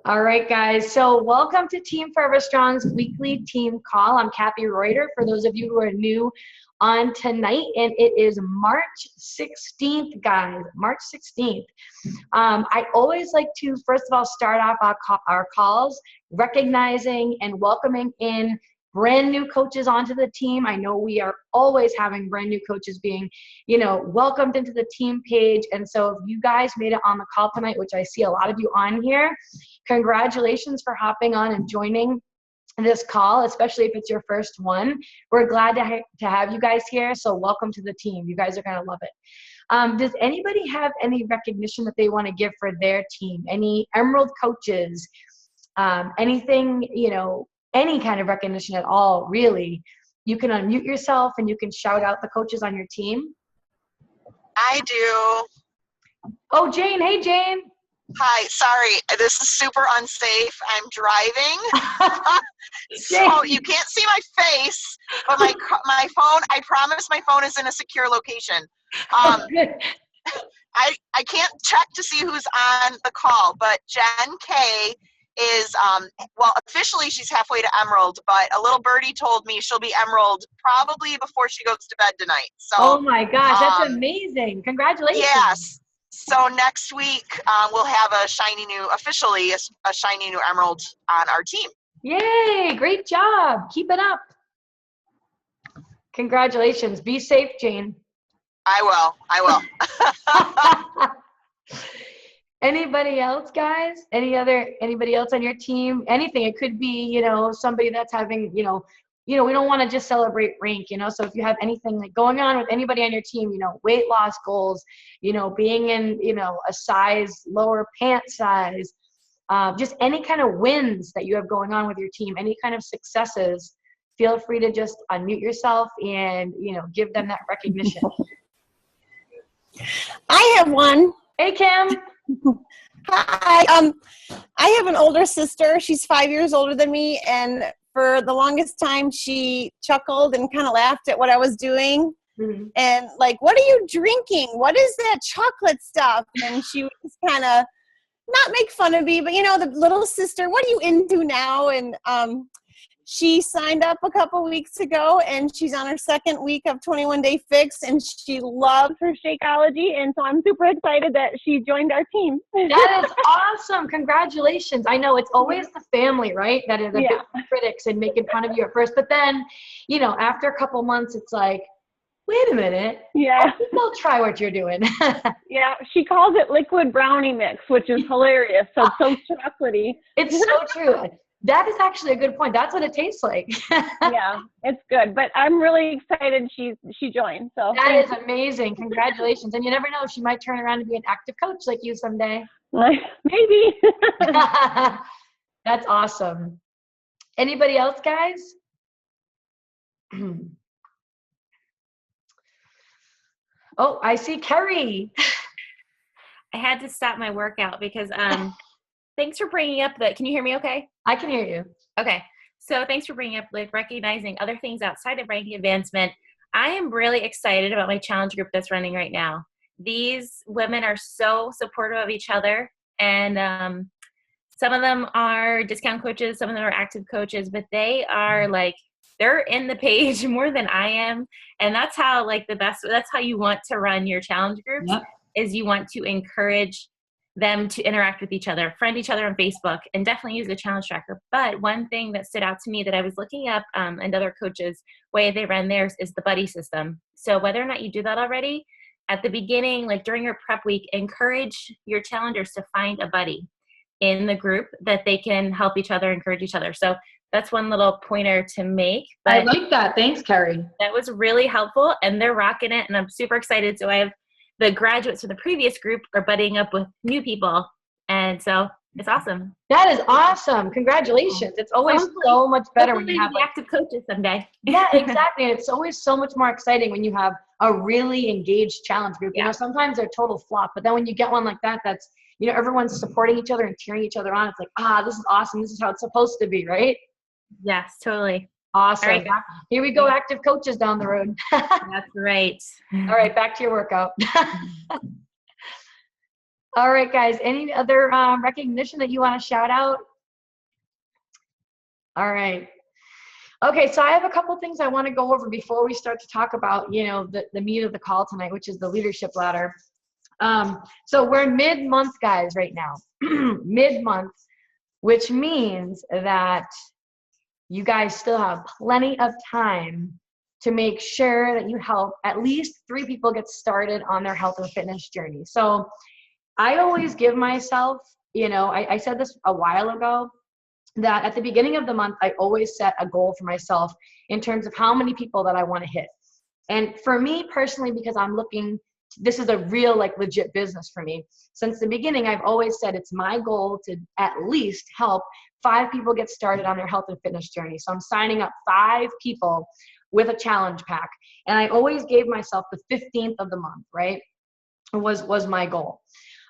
All right, guys. So welcome to Team Forever Strong's weekly team call. I'm Kathy Reuter. For those of you who are new on tonight, and it is March 16th, guys. March 16th. I always like to, first of all, start off our calls recognizing and welcoming in brand new coaches onto the team. I know we are always having brand new coaches being, welcomed into the team page. And so if you guys made it on the call tonight, which I see a lot of you on here, congratulations for hopping on and joining this call, especially if it's your first one. We're glad to have you guys here. So welcome to the team. You guys are going to love it. Does anybody have any recognition that they want to give for their team? Any Emerald coaches? Anything, any kind of recognition at all, really? You can unmute yourself and you can shout out the coaches on your team. I do. Oh, Jane. Hey, Jane. Hi. Sorry. This is super unsafe. I'm driving. So you can't see my face, but my phone, I promise my phone is in a secure location. I can't check to see who's on the call, but Jen K is, officially she's halfway to Emerald, but a little birdie told me she'll be Emerald probably before she goes to bed tonight. So, oh my gosh, that's amazing. Congratulations. Yes. So next week we'll have officially a shiny new Emerald on our team. Yay, great job. Keep it up. Congratulations. Be safe, Jane. I will. Anybody else, guys? Anybody else on your team? Anything. It could be, somebody that's having, we don't want to just celebrate rank, so if you have anything like going on with anybody on your team, weight loss goals, being in, a size, lower pant size, just any kind of wins that you have going on with your team, any kind of successes, feel free to just unmute yourself and, give them that recognition. I have one. Hey, Kim. Hi. I have an older sister. She's 5 years older than me, and for the longest time, she chuckled and kind of laughed at what I was doing. Mm-hmm. And like, what are you drinking? What is that chocolate stuff? And she would just kind of not make fun of me, but the little sister, what are you into now? And she signed up a couple weeks ago, and she's on her second week of 21 Day Fix, and she loves her Shakeology, and so I'm super excited that she joined our team. That is awesome. Congratulations. I know it's always the family, right, that are the big critics and making fun of you at first, but then, after a couple months, it's like, wait a minute. Yeah. They'll try what you're doing. Yeah. She calls it liquid brownie mix, which is hilarious. So it's so chocolatey. It's so true. That is actually a good point. That's what it tastes like. Yeah, it's good. But I'm really excited she joined. So that is amazing. Congratulations. And you never know, she might turn around and be an active coach like you someday. Maybe. That's awesome. Anybody else, guys? Oh, I see Kerry. I had to stop my workout because thanks for bringing up can you hear me okay? I can hear you. Okay. So thanks for bringing up recognizing other things outside of ranking advancement. I am really excited about my challenge group that's running right now. These women are so supportive of each other, and some of them are discount coaches, some of them are active coaches, but they are they're in the page more than I am. And that's how that's how you want to run your challenge groups. Yep. Is you want to encourage them to interact with each other, friend each other on Facebook, and definitely use the challenge tracker. But one thing that stood out to me that I was looking up and other coaches' way they run theirs is the buddy system. So whether or not you do that already, at the beginning, during your prep week, encourage your challengers to find a buddy in the group that they can help each other, encourage each other. So that's one little pointer to make. But I like that. Thanks, Kerry. That was really helpful, and they're rocking it, and I'm super excited. So I have the graduates from the previous group are buddying up with new people, and so it's awesome. That is awesome. Congratulations. It's always so much better when you have active coaches someday. Yeah, exactly. And it's always so much more exciting when you have a really engaged challenge group. Yeah. Sometimes they're total flop, but then when you get one like that, that's, everyone's supporting each other and cheering each other on. It's like, this is awesome. This is how it's supposed to be, right? Yes, totally. Awesome. All right. Here we go, active coaches down the road. That's right. All right, back to your workout. All right, guys. Any other recognition that you want to shout out? All right. Okay, so I have a couple things I want to go over before we start to talk about, the meat of the call tonight, which is the leadership ladder. So we're mid-month, guys, right now. Mid-month, which means that you guys still have plenty of time to make sure that you help at least 3 people get started on their health and fitness journey. So I always give myself, I said this a while ago, that at the beginning of the month, I always set a goal for myself in terms of how many people that I want to hit. And for me personally, because this is a real, legit business for me. Since the beginning, I've always said it's my goal to at least help 5 people get started on their health and fitness journey. So I'm signing up 5 people with a challenge pack. And I always gave myself the 15th of the month, right? Was my goal.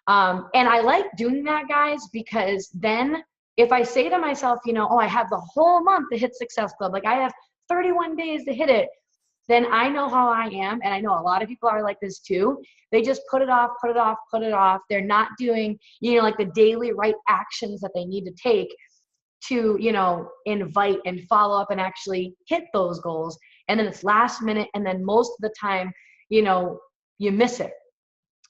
And I like doing that, guys, because then if I say to myself, I have the whole month to hit Success Club, I have 31 days to hit it, then I know how I am. And I know a lot of people are like this too. They just put it off, put it off, put it off. They're not doing, the daily right actions that they need to take to, invite and follow up and actually hit those goals. And then it's last minute. And then most of the time, you miss it.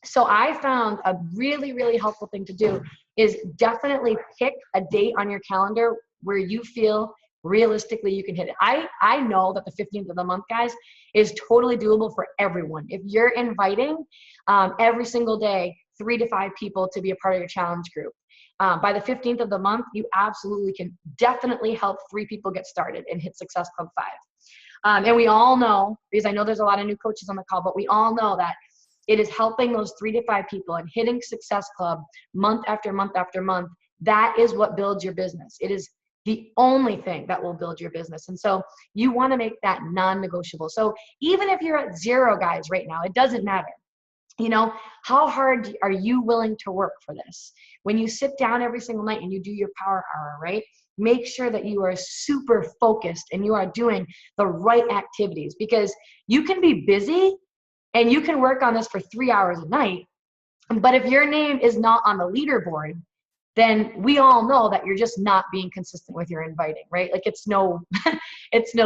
So I found a really, really helpful thing to do is definitely pick a date on your calendar where you feel realistically you can hit it. I know that the 15th of the month, guys, is totally doable for everyone. If you're inviting every single day 3 to 5 people to be a part of your challenge group, by the 15th of the month, you absolutely can definitely help 3 people get started and hit Success Club 5. And we all know, because I know there's a lot of new coaches on the call, but we all know that it is helping those 3 to 5 people and hitting Success Club month after month after month. That is what builds your business. It is the only thing that will build your business. And so you want to make that non-negotiable. So even if you're at 0, guys, right now, it doesn't matter. How hard are you willing to work for this? When you sit down every single night and you do your power hour, right? Make sure that you are super focused and you are doing the right activities, because you can be busy and you can work on this for 3 hours a night. But if your name is not on the leaderboard, then we all know that you're just not being consistent with your inviting, right? It's no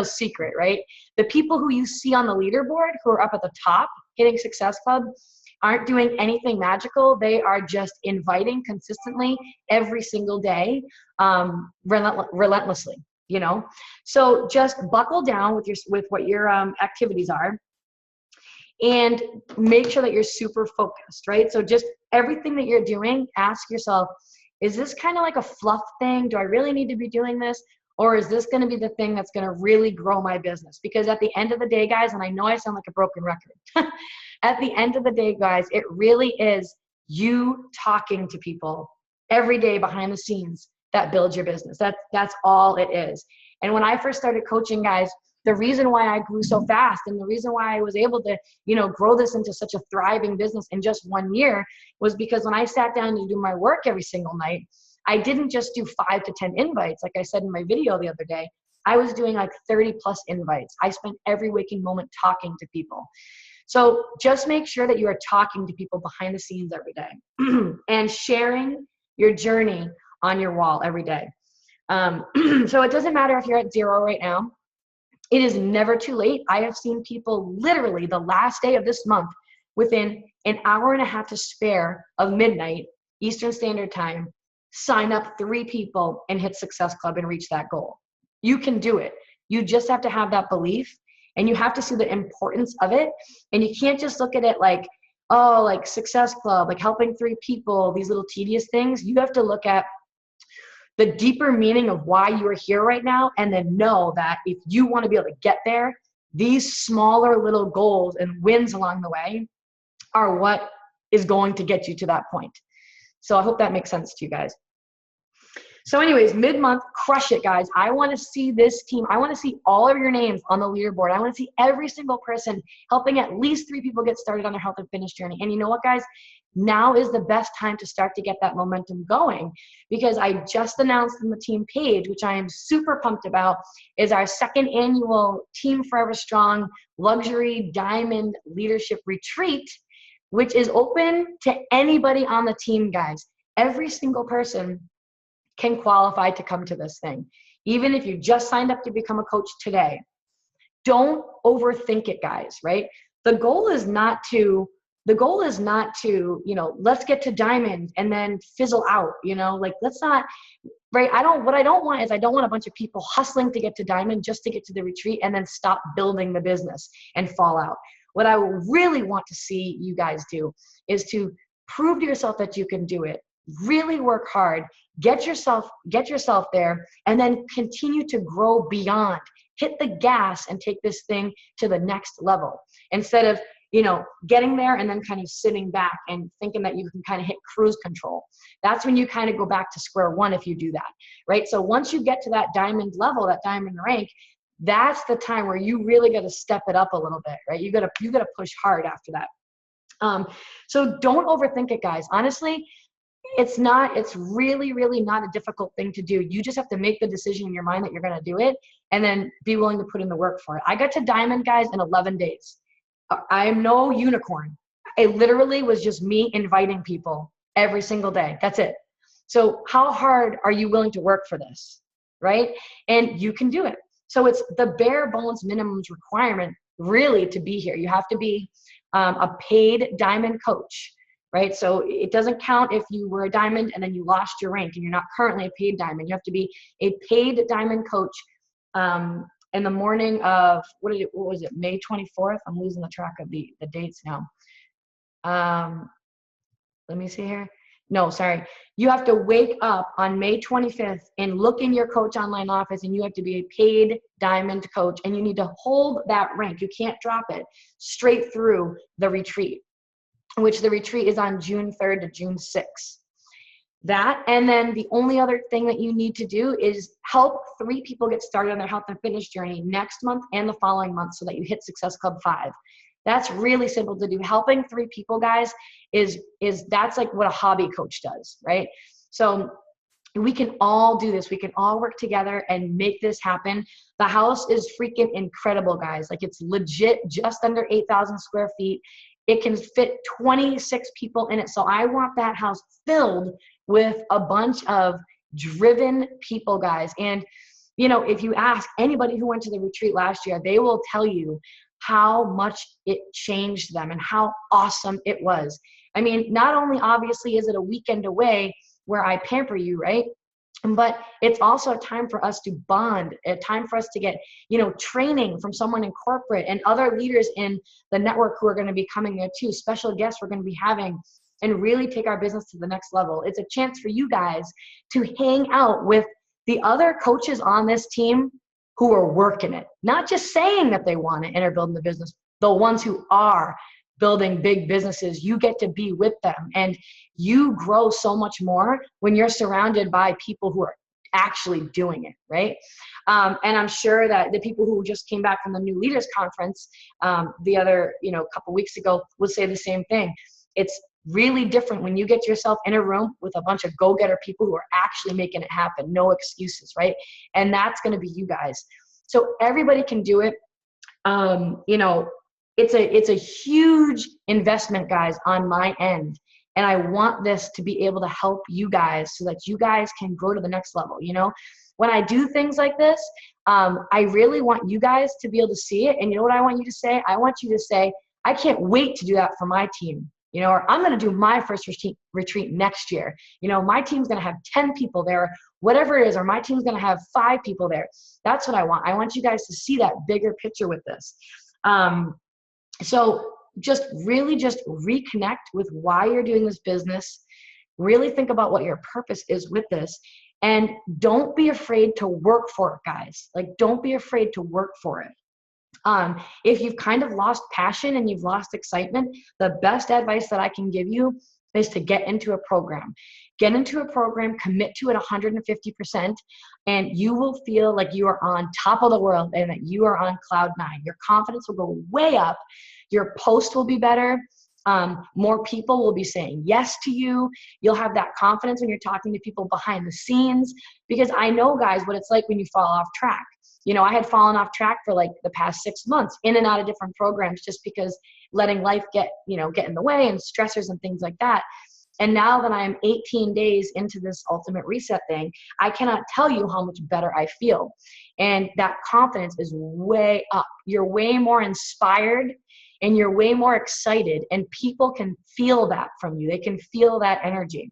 secret, right? The people who you see on the leaderboard who are up at the top hitting Success Club aren't doing anything magical. They are just inviting consistently every single day, relentlessly, So just buckle down with what your activities are. And make sure that you're super focused, right? So just everything that you're doing, ask yourself, is this kind of like a fluff thing? Do I really need to be doing this? Or is this going to be the thing that's going to really grow my business? Because at the end of the day, guys, and I know I sound like a broken record, at the end of the day, guys, it really is you talking to people every day behind the scenes that builds your business. That's all it is. And when I first started coaching, guys, the reason why I grew so fast and the reason why I was able to, grow this into such a thriving business in just 1 year was because when I sat down to do my work every single night, I didn't just do 5 to 10 invites. Like I said in my video the other day, I was doing 30 plus invites. I spent every waking moment talking to people. So just make sure that you are talking to people behind the scenes every day and sharing your journey on your wall every day. So it doesn't matter if you're at 0 right now. It is never too late. I have seen people literally the last day of this month within an hour and a half to spare of midnight Eastern Standard Time, sign up 3 people and hit Success Club and reach that goal. You can do it. You just have to have that belief and you have to see the importance of it. And you can't just look at it like Success Club, helping 3 people, these little tedious things. You have to look at the deeper meaning of why you are here right now, and then know that if you want to be able to get there, these smaller little goals and wins along the way are what is going to get you to that point. So I hope that makes sense to you guys. So anyways, mid-month, crush it, guys. I want to see this team. I want to see all of your names on the leaderboard. I want to see every single person helping at least 3 people get started on their health and fitness journey. And you know what, guys? Now is the best time to start to get that momentum going, because I just announced in the team page, which I am super pumped about, is our 2nd annual Team Forever Strong Luxury Diamond Leadership Retreat which is open to anybody on the team, guys. Every single person can qualify to come to this thing. Even if you just signed up to become a coach today, don't overthink it, guys, right? The goal is not to, let's get to diamond and then fizzle out, like, let's not, right? What I don't want is I don't want a bunch of people hustling to get to diamond just to get to the retreat and then stop building the business and fall out. What I really want to see you guys do is to prove to yourself that you can do it. Really work hard, get yourself there, and then continue to grow beyond. Hit the gas and take this thing to the next level instead of, getting there and then kind of sitting back and thinking that you can kind of hit cruise control. That's when you kind of go back to square one if you do that, right? So once you get to that diamond level, that diamond rank, that's the time where you really got to step it up a little bit, right? You got to push hard after that. So don't overthink it, guys. Honestly, it's really, really not a difficult thing to do. You just have to make the decision in your mind that you're going to do it and then be willing to put in the work for it. I got to diamond, guys, in 11 days. I'm no unicorn. It literally was just me inviting people every single day. That's it. So how hard are you willing to work for this, right? And you can do it. So it's the bare bones minimums requirement really to be here. You have to be a paid diamond coach, right? So it doesn't count if you were a diamond and then you lost your rank and you're not currently a paid diamond. You have to be a paid diamond coach in the morning of, what was it, May 24th? I'm losing the track of the dates now. Let me see here. No, sorry. You have to wake up on May 25th and look in your coach online office, and you have to be a paid diamond coach, and you need to hold that rank. You can't drop it straight through the retreat, which the retreat is on June 3rd to June 6th. That, and then the only other thing that you need to do is help 3 people get started on their health and fitness journey next month and the following month so that you hit Success Club 5. That's really simple to do. Helping 3 people, guys, is that's like what a hobby coach does, right? So we can all do this. We can all work together and make this happen. The house is freaking incredible, guys. Like, it's legit just under 8,000 square feet. It can fit 26 people in it. So I want that house filled with a bunch of driven people, guys. And, if you ask anybody who went to the retreat last year, they will tell you how much it changed them and how awesome it was. I mean, not only obviously is it a weekend away where I pamper you, right? But it's also a time for us to bond, a time for us to get, training from someone in corporate and other leaders in the network who are going to be coming there too, special guests we're going to be having, and really take our business to the next level. It's a chance for you guys to hang out with the other coaches on this team who are working it, not just saying that they want it and are building the business, the ones who are building big businesses. You get to be with them, and you grow so much more when you're surrounded by people who are actually doing it, right? And I'm sure that the people who just came back from the New Leaders Conference the other, couple weeks ago would say the same thing. It's really different when you get yourself in a room with a bunch of go-getter people who are actually making it happen. No excuses, right? And that's going to be you guys. So everybody can do it. It's a huge investment, guys, on my end. And I want this to be able to help you guys so that you guys can grow to the next level. When I do things like this, I really want you guys to be able to see it. And you know what I want you to say? I want you to say, I can't wait to do that for my team. Or I'm going to do my first retreat next year. My team's going to have 10 people there, whatever it is, or my team's going to have 5 people there. That's what I want. I want you guys to see that bigger picture with this. So just reconnect with why you're doing this business. Really think about what your purpose is with this. And don't be afraid to work for it, guys. Like, don't be afraid to work for it. If you've kind of lost passion and you've lost excitement, the best advice that I can give you is to get into a program. Get into a program, commit to it 150%, and you will feel like you are on top of the world and that you are on cloud 9. Your confidence will go way up. Your post will be better. More people will be saying yes to you. You'll have that confidence when you're talking to people behind the scenes, because I know, guys, what it's like when you fall off track. I had fallen off track for like the past 6 months in and out of different programs just because letting life get in the way, and stressors and things like that. And now that I'm 18 days into this ultimate reset thing, I cannot tell you how much better I feel. And that confidence is way up. You're way more inspired and you're way more excited, and people can feel that from you. They can feel that energy.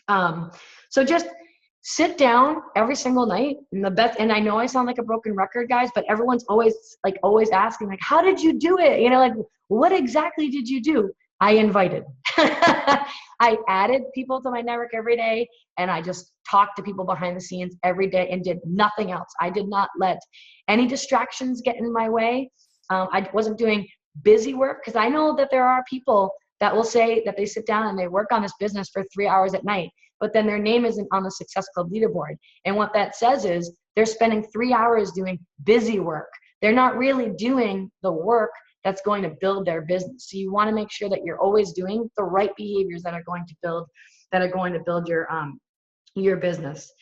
So just sit down every single night, and I know I sound like a broken record, guys, but everyone's always asking, like, how did you do it? Like, what exactly did you do? I invited. I added people to my network every day, and I just talked to people behind the scenes every day and did nothing else. I did not let any distractions get in my way. I wasn't doing busy work, because I know that there are people that will say that they sit down and they work on this business for 3 hours at night, but then their name isn't on the Success Club leaderboard. And what that says is they're spending 3 hours doing busy work. They're not really doing the work that's going to build their business. So you want to make sure that you're always doing the right behaviors that are going to build your business.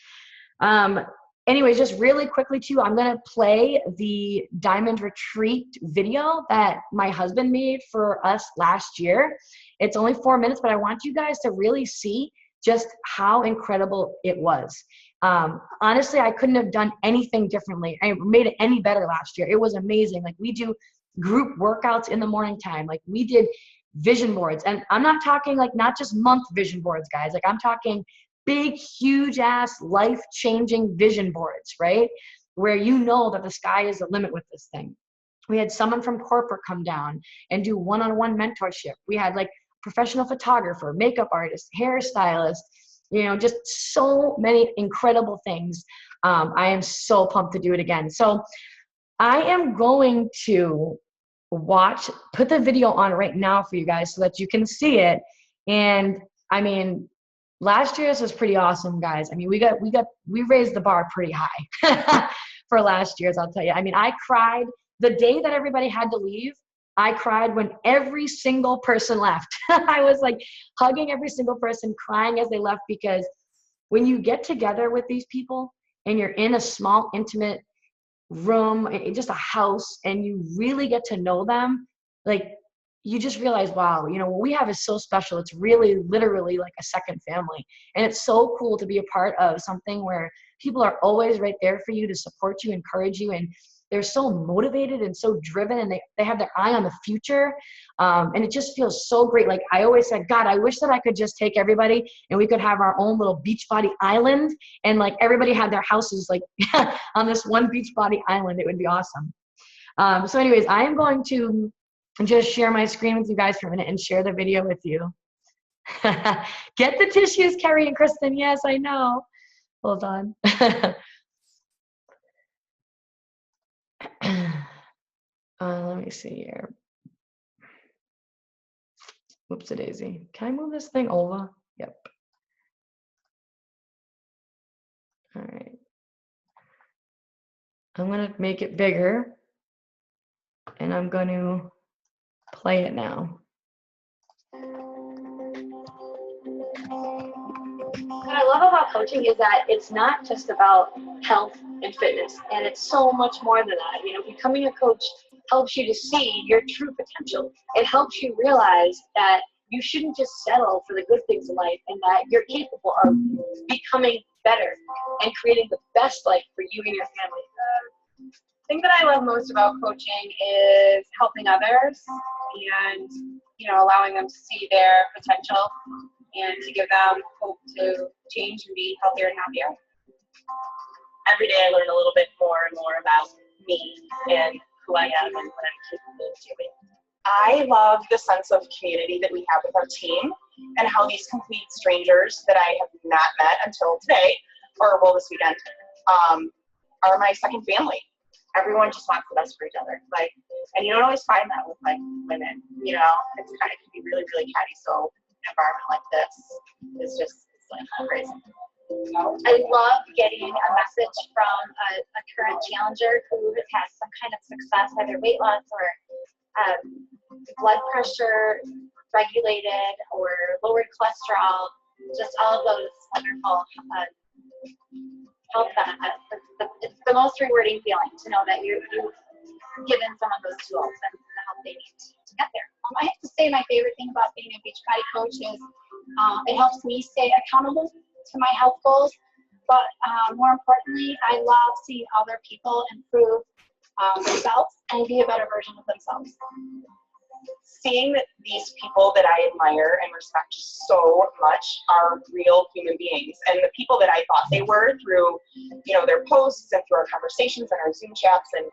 Anyways, just really quickly too, I'm going to play the Diamond Retreat video that my husband made for us last year. It's only 4 minutes, but I want you guys to really see just how incredible it was. Honestly, I couldn't have done anything differently. I made it any better last year. It was amazing. Like, we do group workouts in the morning time. Like, we did vision boards, and I'm not talking like not just month vision boards, guys. Like, I'm talking big, huge ass life-changing vision boards, right? Where you know that the sky is the limit with this thing. We had someone from corporate come down and do one-on-one mentorship. We had like professional photographer, makeup artist, hairstylist, just so many incredible things. I am so pumped to do it again. So I am going to put the video on right now for you guys so that you can see it. And I mean, last year's was pretty awesome, guys. I mean, we raised the bar pretty high for last year's, I'll tell you. I mean, I cried the day that everybody had to leave. I cried when every single person left. I was like hugging every single person, crying as they left, because when you get together with these people and you're in a small, intimate room, just a house, and you really get to know them, like, you just realize, wow, what we have is so special. It's really literally like a second family. And it's so cool to be a part of something where people are always right there for you to support you, encourage you, and they're so motivated and so driven, and they have their eye on the future. And it just feels so great. Like, I always said, God, I wish that I could just take everybody and we could have our own little Beachbody island, and like everybody had their houses like on this one Beachbody island. It would be awesome. So anyways, I am going to just share my screen with you guys for a minute and share the video with you. Get the tissues, Carrie and Kristen. Yes, I know. Hold on. Let me see here. Whoopsie daisy. Can I move this thing over? Yep. All right. I'm going to make it bigger, and I'm going to play it now. What I love about coaching is that it's not just about health and fitness, and it's so much more than that. Becoming a coach helps you to see your true potential. It helps you realize that you shouldn't just settle for the good things in life, and that you're capable of becoming better and creating the best life for you and your family. The thing that I love most about coaching is helping others and, allowing them to see their potential and to give them hope to change and be healthier and happier. Every day I learn a little bit more and more about me and who I am and what I'm capable of doing. I love the sense of community that we have with our team, and how these complete strangers that I have not met until today, this weekend, are my second family. Everyone just wants the best for each other. And you don't always find that with women. It can be really, really catty. So an environment like this is just crazy. I love getting a message from a current challenger who has had some kind of success, either weight loss or blood pressure regulated or lowered cholesterol, just all of those wonderful health benefits. It's the most rewarding feeling to know that you've given someone those tools and the help they need to get there. I have to say my favorite thing about being a Beachbody coach is it helps me stay accountable to my health goals. But more importantly, I love seeing other people improve themselves and be a better version of themselves. Seeing that these people that I admire and respect so much are real human beings, and the people that I thought they were through, their posts and through our conversations and our Zoom chats, and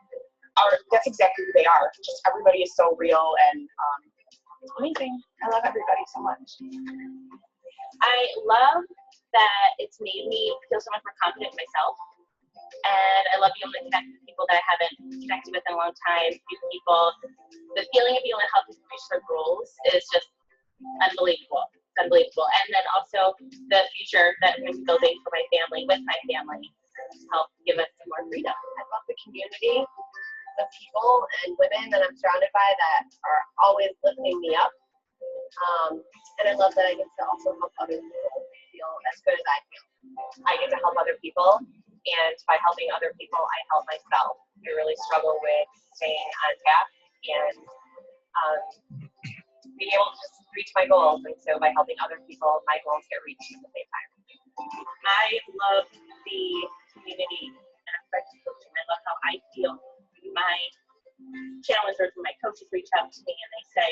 that's exactly who they are. Just everybody is so real and amazing. I love everybody so much. I love that it's made me feel so much more confident in myself. And I love being able to connect with people that I haven't connected with in a long time. New people. The feeling of being able to help people reach their goals is just unbelievable. It's unbelievable. And then also the future that I'm building for my family, with my family, help give us some more freedom. I love the community, the people and women that I'm surrounded by that are always lifting me up. And I love that I get to also help other people feel as good as I feel. I get to help other people, and by helping other people, I help myself. I really struggle with staying on path and being able to just reach my goals. And so by helping other people, my goals get reached at the same time. I love the community aspect of coaching. I love how I feel. My challengers and my coaches reach out to me and they say,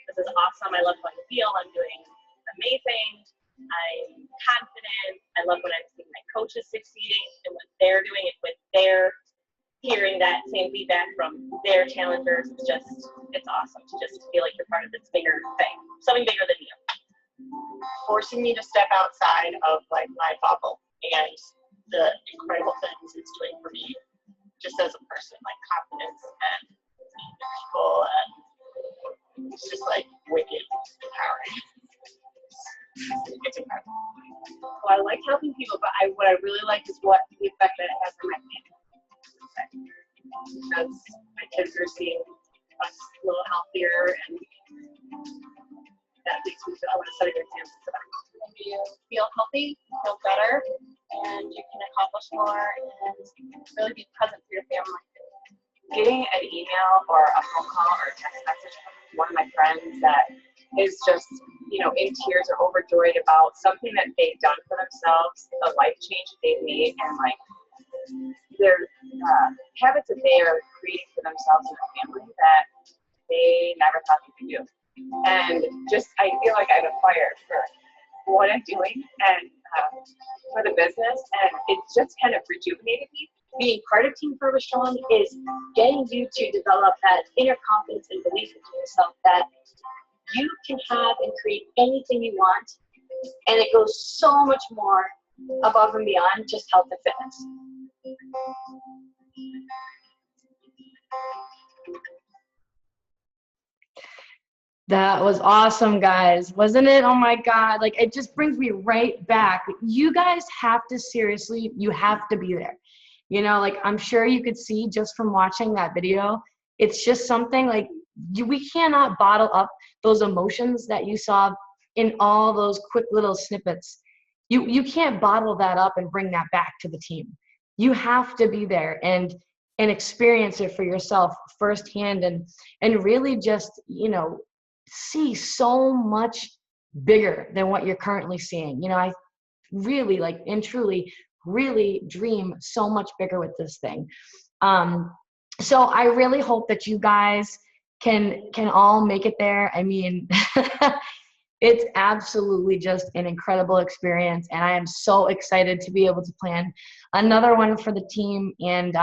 "This is awesome. I love how I feel. I'm doing amazing. I'm confident. I love when I'm seeing my coaches succeeding and what they're doing and what they're hearing that same feedback from their challengers. It's awesome to just feel like you're part of this bigger thing, something bigger than you." Forcing me to step outside of like my bubble and the incredible things it's doing for me, just as a person, like confidence and meeting people, and it's just like wicked empowering. It's incredible. Well, I like helping people, but what I really like is what the effect that it has on my family. Because my kids are seeing us a little healthier, and that makes me feel I want to set a good example for them. You feel healthy, feel better, and you can accomplish more and really be present for your family. Getting an email or a phone call or a text message from one of my friends that is just, in tears or overjoyed about something that they've done for themselves, the life change that they've made, and like their habits that they are creating for themselves and their family that they never thought they could do. And just, I feel like I'm fired for what I'm doing and for the business, and it's just kind of rejuvenated me. Being part of Team Forever Strong is getting you to develop that inner confidence and belief in yourself that you can have and create anything you want, and it goes so much more above and beyond just health and fitness. That was awesome, guys. Wasn't it? Oh my God. Like, it just brings me right back. You guys have to seriously, you have to be there. Like, I'm sure you could see just from watching that video, it's just something like we cannot bottle up those emotions that you saw in all those quick little snippets. You can't bottle that up and bring that back to the team. You have to be there and experience it for yourself firsthand and really just, see so much bigger than what you're currently seeing. I really and truly really dream so much bigger with this thing. So I really hope that you guys can all make it there. I mean, it's absolutely just an incredible experience, and I am so excited to be able to plan another one for the team. And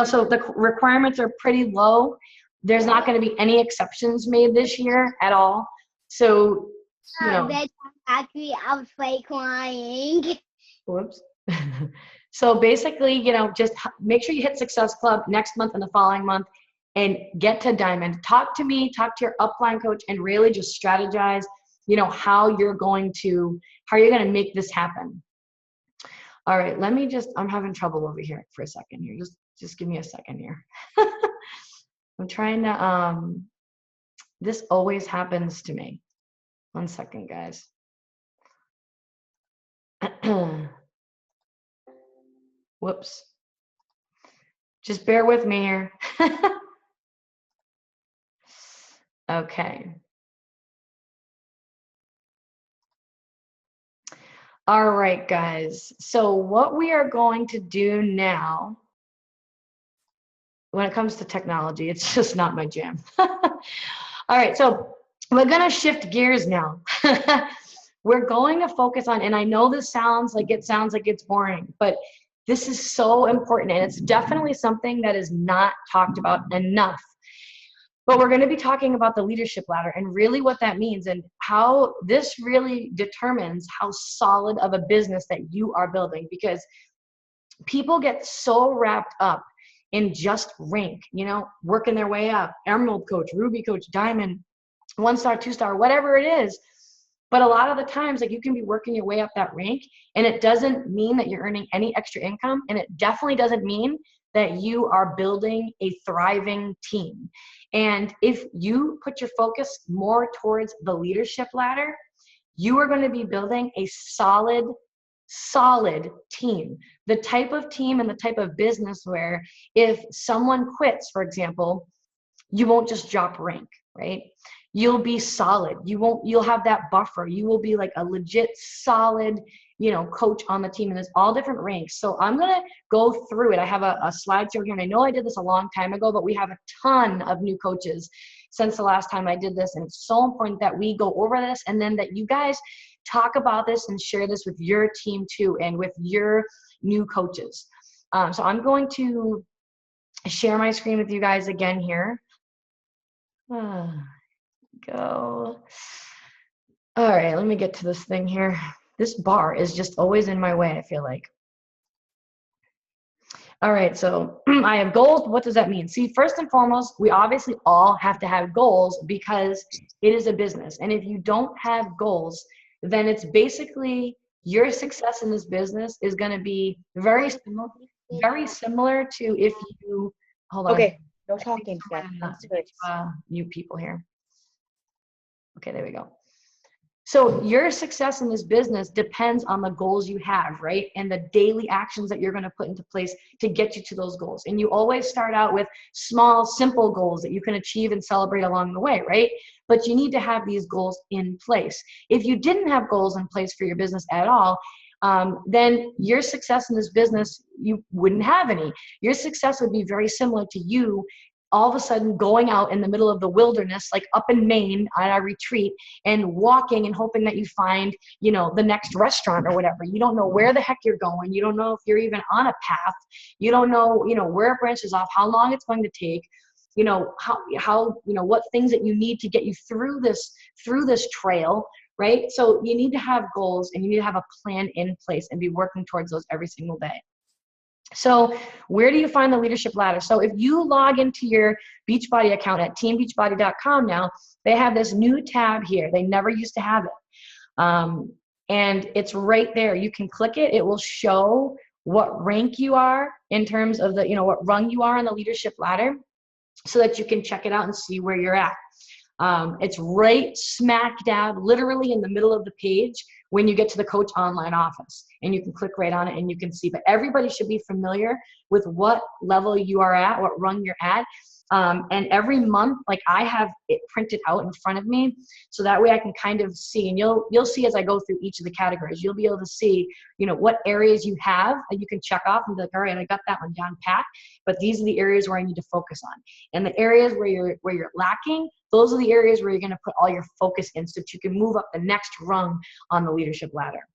so the requirements are pretty low. There's not going to be any exceptions made this year at all. So, Actually, I was crying. Whoops. So basically, just make sure you hit Success Club next month and the following month and get to Diamond. Talk to me, talk to your upline coach, and really just strategize, how you're going to make this happen. All right, I'm having trouble over here for a second here. Just give me a second here. I'm trying to, this always happens to me. 1 second, guys. Whoops. Just bear with me here. Okay. All right, guys. So what we are going to do now, when it comes to technology, it's just not my jam. All right, so we're gonna shift gears now. We're going to focus on, and I know this sounds like it's boring, but this is so important, and it's definitely something that is not talked about enough. But we're going to be talking about the leadership ladder and really what that means and how this really determines how solid of a business that you are building, because people get so wrapped up in just rank, you know, working their way up, Emerald coach, Ruby coach, Diamond, 1-star, 2-star, whatever it is. But a lot of the times, like, you can be working your way up that rank, and it doesn't mean that you're earning any extra income, and it definitely doesn't mean that you are building a thriving team. And if you put your focus more towards the leadership ladder, you are going to be building a solid team. The type of team and the type of business where if someone quits, for example, you won't just drop rank, right? You'll be solid. You'll have that buffer. You will be like a legit solid, you know, coach on the team, and there's all different ranks. So I'm going to go through it. I have a slideshow here, and I know I did this a long time ago, but we have a ton of new coaches since the last time I did this. And it's so important that we go over this, and then that you guys talk about this and share this with your team too, and with your new coaches. So I'm going to share my screen with you guys again here. Go. All right, let me get to this thing here. This bar is just always in my way, I feel like. All right, so I have goals. What does that mean? See, first and foremost, we obviously all have to have goals because it is a business. And if you don't have goals, then it's basically your success in this business is going to be very similar to if you, hold on. Okay, no talking. You people here. Okay, there we go. So your success in this business depends on the goals you have, right? And the daily actions that you're going to put into place to get you to those goals. And you always start out with small, simple goals that you can achieve and celebrate along the way, right? But you need to have these goals in place. If you didn't have goals in place for your business at all, then your success in this business, you wouldn't have any. Your success would be very similar to you all of a sudden going out in the middle of the wilderness, like up in Maine on a retreat, and walking and hoping that you find, you know, the next restaurant or whatever. You don't know where the heck you're going. You don't know if you're even on a path. You don't know, you know, where it branches off, how long it's going to take, you know, how, you know, what things that you need to get you through this trail, right? So you need to have goals, and you need to have a plan in place and be working towards those every single day. So where do you find the leadership ladder? So if you log into your Beachbody account at teambeachbody.com now, they have this new tab here. They never used to have it. And it's right there. You can click it. It will show what rank you are in terms of the, you know, what rung you are on the leadership ladder, so that you can check it out and see where you're at. It's right smack dab, literally in the middle of the page when you get to the Coach Online office, and you can click right on it and you can see. But everybody should be familiar with what level you are at, what rung you're at. And every month, like, I have it printed out in front of me, so that way I can kind of see, and you'll see as I go through each of the categories, you'll be able to see, you know, what areas you have and you can check off and be like, all right, I got that one down pat, but these are the areas where I need to focus on. And the areas where you're lacking, those are the areas where you're going to put all your focus in, so that you can move up the next rung on the leadership ladder.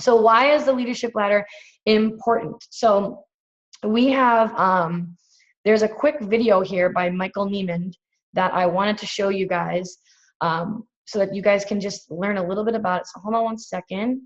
So why is the leadership ladder important? So we have, there's a quick video here by Michael Neiman that I wanted to show you guys, so that you guys can just learn a little bit about it. So hold on one second.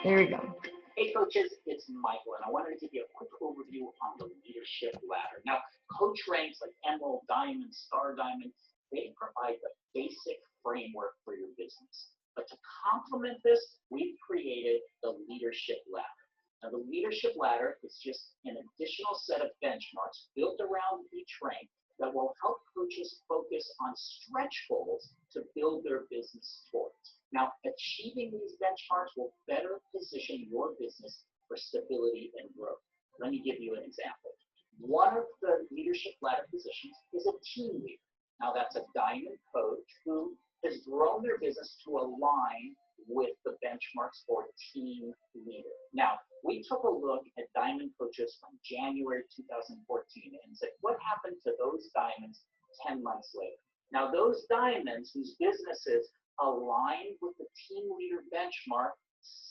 There we go. Hey coaches, it's Michael, and I wanted to give you a quick overview on the leadership ladder. Now, coach ranks like Emerald, Diamond, Star Diamond, they provide the basic framework for your business. But to complement this, we've created the leadership ladder. Now, the leadership ladder is just an additional set of benchmarks built around each rank that will help coaches focus on stretch goals to build their business towards. Now, achieving these benchmarks will better position your business for stability and growth. Let me give you an example. One of the leadership ladder positions is a team leader. Now, that's a diamond coach who has grown their business to align with the benchmarks for team leader. Now, we took a look at diamond coaches from January 2014 and said, what happened to those diamonds 10 months later? Now, those diamonds whose businesses aligned with the team leader benchmark,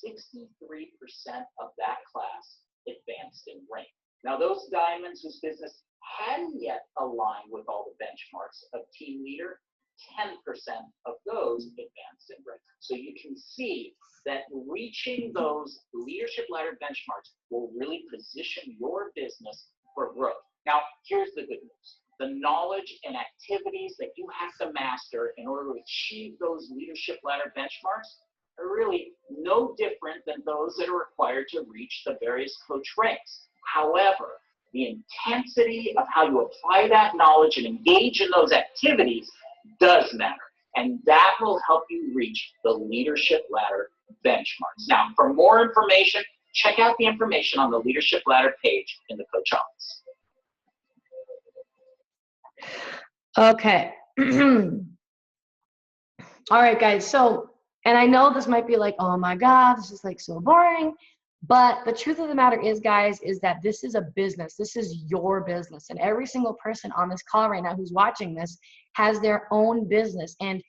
63% of that class advanced in rank. Now, those diamonds whose business hadn't yet aligned with all the benchmarks of team leader, 10% of those advanced in rank. So you can see that reaching those leadership ladder benchmarks will really position your business for growth. Now, here's the good news. The knowledge and activities that you have to master in order to achieve those leadership ladder benchmarks are really no different than those that are required to reach the various coach ranks. However, the intensity of how you apply that knowledge and engage in those activities does matter. And that will help you reach the leadership ladder benchmarks. Now, for more information, check out the information on the leadership ladder page in the coach office. Okay. All right, guys. So, and I know this might be like, oh my God, this is like so boring. But the truth of the matter is, guys, is that this is a business. This is your business. And every single person on this call right now who's watching this has their own business. And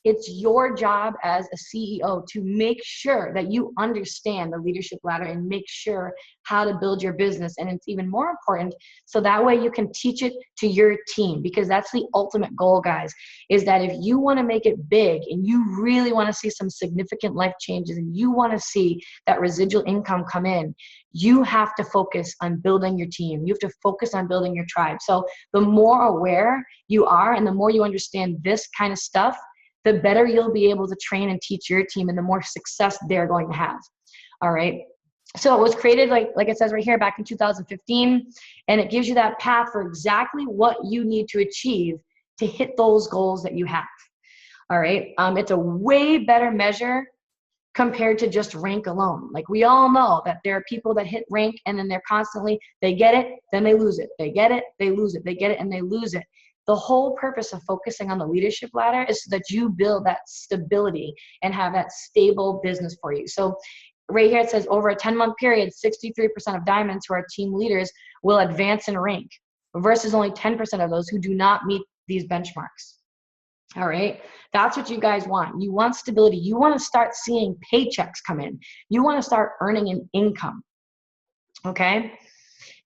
it's your job as a CEO to make sure that you understand the leadership ladder and make sure how to build your business. And it's even more important so that way you can teach it to your team, because that's the ultimate goal, guys, is that if you want to make it big and you really want to see some significant life changes and you want to see that residual income come in, you have to focus on building your team. You have to focus on building your tribe. So the more aware you are and the more you understand this kind of stuff, the better you'll be able to train and teach your team and the more success they're going to have. All right. So it was created, like it says right here, back in 2015, and it gives you that path for exactly what you need to achieve to hit those goals that you have. All right. It's a way better measure compared to just rank alone. Like we all know that there are people that hit rank and then they're constantly, they get it, then they lose it. They get it, they lose it. They get it and they lose it. The whole purpose of focusing on the leadership ladder is so that you build that stability and have that stable business for you. So right here it says over a 10-month period, 63% of diamonds who are team leaders will advance in rank versus only 10% of those who do not meet these benchmarks. All right, that's what you guys want. You want stability. You want to start seeing paychecks come in. You want to start earning an income. Okay,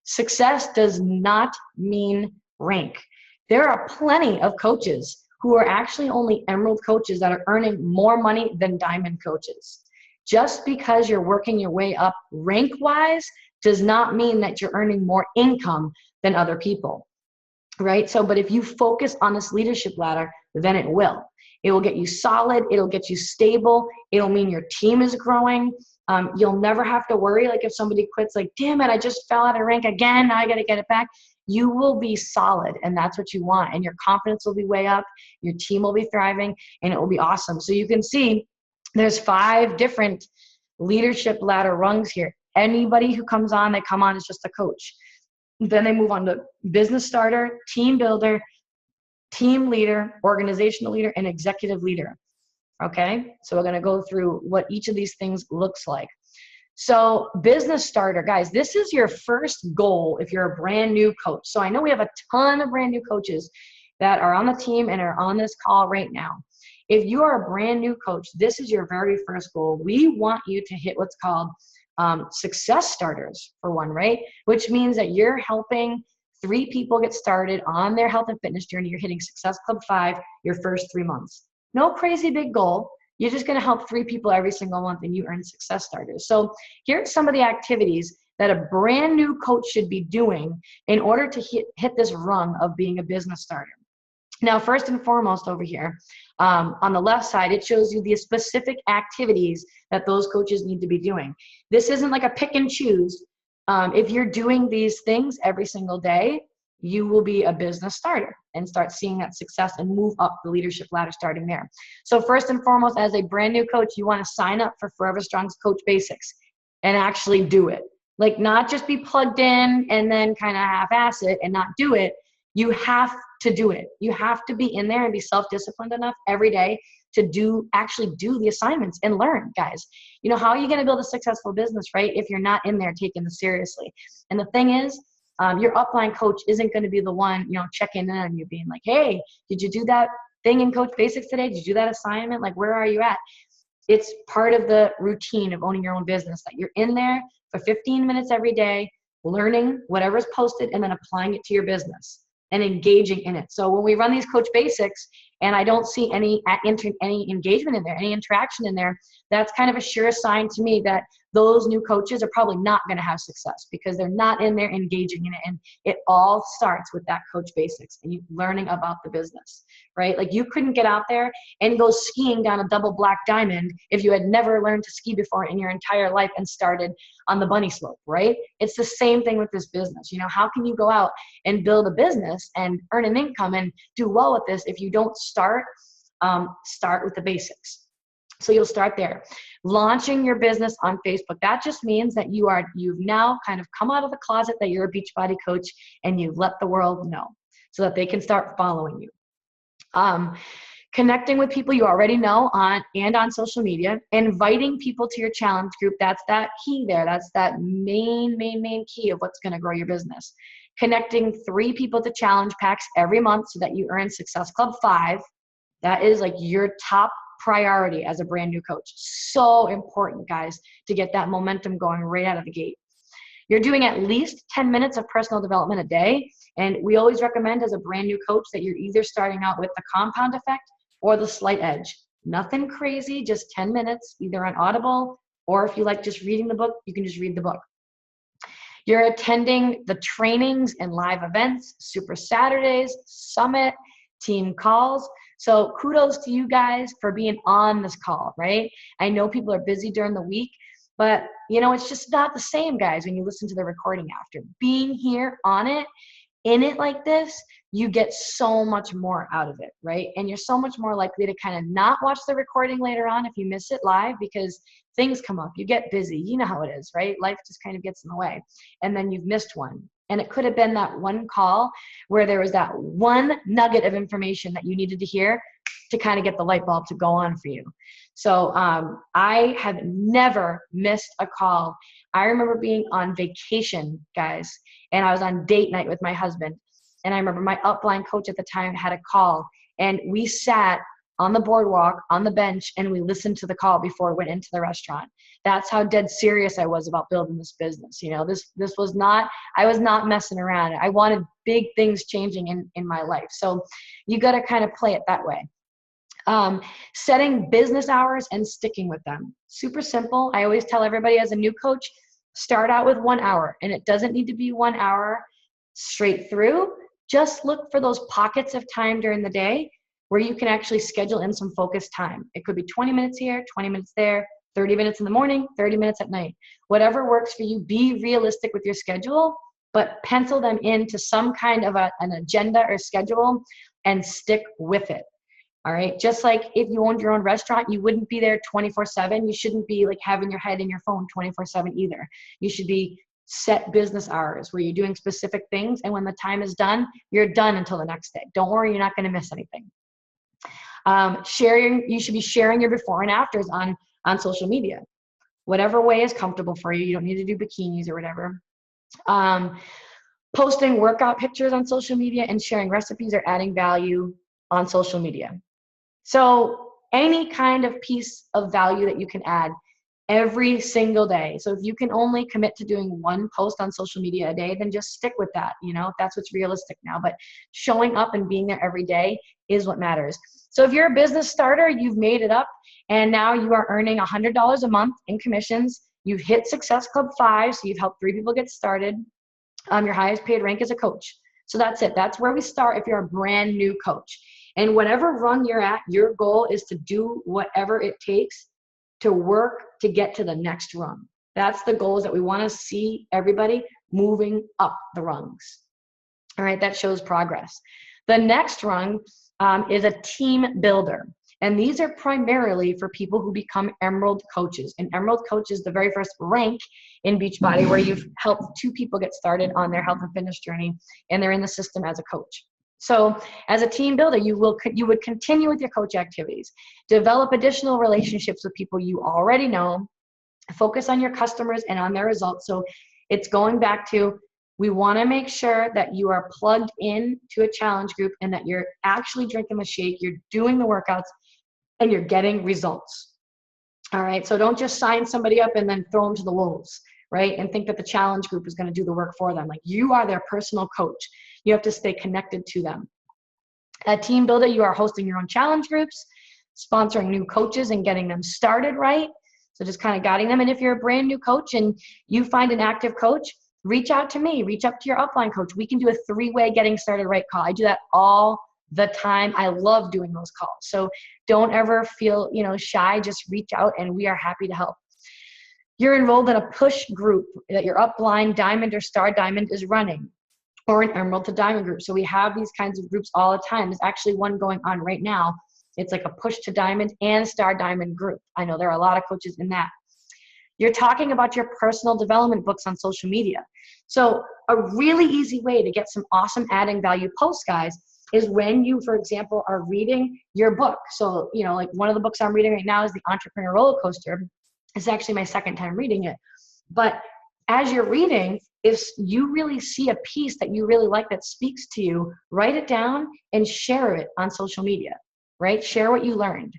success does not mean rank. There are plenty of coaches who are actually only emerald coaches that are earning more money than diamond coaches. Just because you're working your way up rank-wise does not mean that you're earning more income than other people, right? So, but if you focus on this leadership ladder, then it will. It will get you solid. It'll get you stable. It'll mean your team is growing. You'll never have to worry, like if somebody quits, like, damn it, I just fell out of rank again. Now I got to get it back. You will be solid, and that's what you want. And your confidence will be way up. Your team will be thriving, and it will be awesome. So you can see there's 5 different leadership ladder rungs here. Anybody who comes on, they come on as just a coach. Then they move on to business starter, team builder, team leader, organizational leader, and executive leader. Okay, so we're going to go through what each of these things looks like. So business starter, guys, this is your first goal if you're a brand new coach. So I know we have a ton of brand new coaches that are on the team and are on this call right now. If you are a brand new coach, this is your very first goal. We want you to hit what's called success starters for one, right? Which means that you're helping 3 people get started on their health and fitness journey. You're hitting Success Club 5 your first 3 months. No crazy big goal. You're just going to help 3 people every single month and you earn success starters. So here's some of the activities that a brand new coach should be doing in order to hit this rung of being a business starter. Now, first and foremost over here, on the left side, it shows you the specific activities that those coaches need to be doing. This isn't like a pick and choose. If you're doing these things every single day, you will be a business starter and start seeing that success and move up the leadership ladder starting there. So first and foremost, as a brand new coach, you want to sign up for Forever Strong's Coach Basics and actually do it. Like, not just be plugged in and then kind of half-ass it and not do it. You have to do it. You have to be in there and be self-disciplined enough every day to actually do the assignments and learn, guys. You know, how are you going to build a successful business, right, if you're not in there taking this seriously? And the thing is, your upline coach isn't going to be the one, you know, checking in on you, being like, hey, did you do that thing in Coach Basics today? Did you do that assignment? Like, where are you at? It's part of the routine of owning your own business, that you're in there for 15 minutes every day, learning whatever's posted and then applying it to your business and engaging in it. So when we run these Coach Basics and I don't see any engagement in there, any interaction in there, that's kind of a sure sign to me that those new coaches are probably not going to have success, because they're not in there engaging in it. And it all starts with that Coach Basics and you learning about the business, right? Like, you couldn't get out there and go skiing down a double black diamond if you had never learned to ski before in your entire life and started on the bunny slope, right? It's the same thing with this business. You know, how can you go out and build a business and earn an income and do well with this if you don't start with the basics? So you'll start there. Launching your business on Facebook. That just means that you've now kind of come out of the closet that you're a Beachbody coach, and you let the world know so that they can start following you. Connecting with people you already know on social media, inviting people to your challenge group. That's that key there. That's that main key of what's going to grow your business. Connecting 3 people to challenge packs every month so that you earn Success Club 5. That is like your top priority as a brand new coach. So important, guys, to get that momentum going right out of the gate. You're doing at least 10 minutes of personal development a day. And we always recommend, as a brand new coach, that you're either starting out with the compound effect or the slight edge. Nothing crazy, just 10 minutes, either on Audible, or if you like just reading the book, you can just read the book. You're attending the trainings and live events, Super Saturdays, Summit, team calls. So kudos to you guys for being on this call, right? I know people are busy during the week, but you know, it's just not the same, guys, when you listen to the recording after. Being here on it, in it like this, you get so much more out of it, right? And you're so much more likely to kind of not watch the recording later on if you miss it live, because things come up, you get busy, you know how it is, right? Life just kind of gets in the way, and then you've missed one. And it could have been that one call where there was that one nugget of information that you needed to hear to kind of get the light bulb to go on for you. So I have never missed a call. I remember being on vacation, guys, and I was on date night with my husband. And I remember my upline coach at the time had a call, and we sat on the boardwalk, on the bench, and we listened to the call before we went into the restaurant. That's how dead serious I was about building this business. You know, this was not, I was not messing around. I wanted big things changing in my life. So you got to kind of play it that way. Setting business hours and sticking with them. Super simple. I always tell everybody, as a new coach, start out with 1 hour, and it doesn't need to be 1 hour straight through. Just look for those pockets of time during the day where you can actually schedule in some focused time. It could be 20 minutes here, 20 minutes there, 30 minutes in the morning, 30 minutes at night. Whatever works for you, be realistic with your schedule, but pencil them into some kind of an agenda or schedule and stick with it. All right. Just like if you owned your own restaurant, you wouldn't be there 24/7. You shouldn't be like having your head in your phone 24/7 either. You should be set business hours where you're doing specific things. And when the time is done, you're done until the next day. Don't worry, you're not going to miss anything. You should be sharing your before and afters on social media, whatever way is comfortable for you. You don't need to do bikinis or whatever. Posting workout pictures on social media and sharing recipes or adding value on social media. So any kind of piece of value that you can add every single day. So if you can only commit to doing 1 post on social media a day, then just stick with that, you know, if that's what's realistic now. But showing up and being there every day is what matters. So if you're a business starter, you've made it up, and now you are earning $100 a month in commissions. You've hit Success Club 5, so you've helped 3 people get started. Your highest paid rank is a coach. So that's it. That's where we start if you're a brand new coach. And whatever rung you're at, your goal is to do whatever it takes to work to get to the next rung. That's the goal, is that we want to see everybody moving up the rungs. All right, that shows progress. The next rung is a team builder. And these are primarily for people who become Emerald coaches. And Emerald coach is the very first rank in Beachbody where you've helped 2 people get started on their health and fitness journey, and they're in the system as a coach. So as a team builder, you would continue with your coach activities, develop additional relationships with people you already know, focus on your customers and on their results. So it's going back to, we want to make sure that you are plugged in to a challenge group and that you're actually drinking the shake, you're doing the workouts, and you're getting results. All right, so don't just sign somebody up and then throw them to the wolves, right? And think that the challenge group is going to do the work for them. Like, you are their personal coach. You have to stay connected to them. At Team Builder, you are hosting your own challenge groups, sponsoring new coaches and getting them started right. So just kind of guiding them. And if you're a brand new coach and you find an active coach, reach out to me, reach out to your upline coach. We can do a 3-way getting started right call. I do that all the time. I love doing those calls. So don't ever feel, shy, just reach out and we are happy to help. You're enrolled in a push group that your upline Diamond or Star Diamond is running, or an Emerald to Diamond group. So we have these kinds of groups all the time. There's actually one going on right now. It's like a push to Diamond and Star Diamond group. I know there are a lot of coaches in that. You're talking about your personal development books on social media. So a really easy way to get some awesome adding value posts, guys, is when you, for example, are reading your book. So, like one of the books I'm reading right now is The Entrepreneur Roller Coaster. It's actually my 2nd time reading it. But as you're reading, if you really see a piece that you really like that speaks to you, write it down and share it on social media, right? Share what you learned.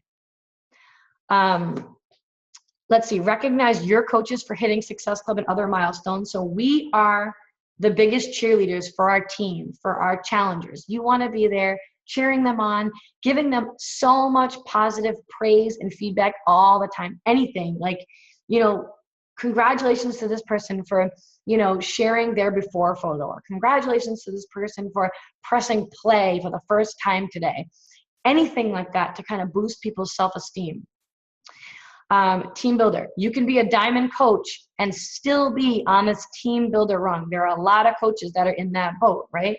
Let's see, recognize your coaches for hitting Success Club and other milestones. So we are the biggest cheerleaders for our team, for our challengers. You want to be there cheering them on, giving them so much positive praise and feedback all the time. Anything like, congratulations to this person for, sharing their before photo, or congratulations to this person for pressing play for the first time today. Anything like that to kind of boost people's self-esteem. Team Builder, you can be a Diamond coach and still be on this Team Builder rung. There are a lot of coaches that are in that boat, right?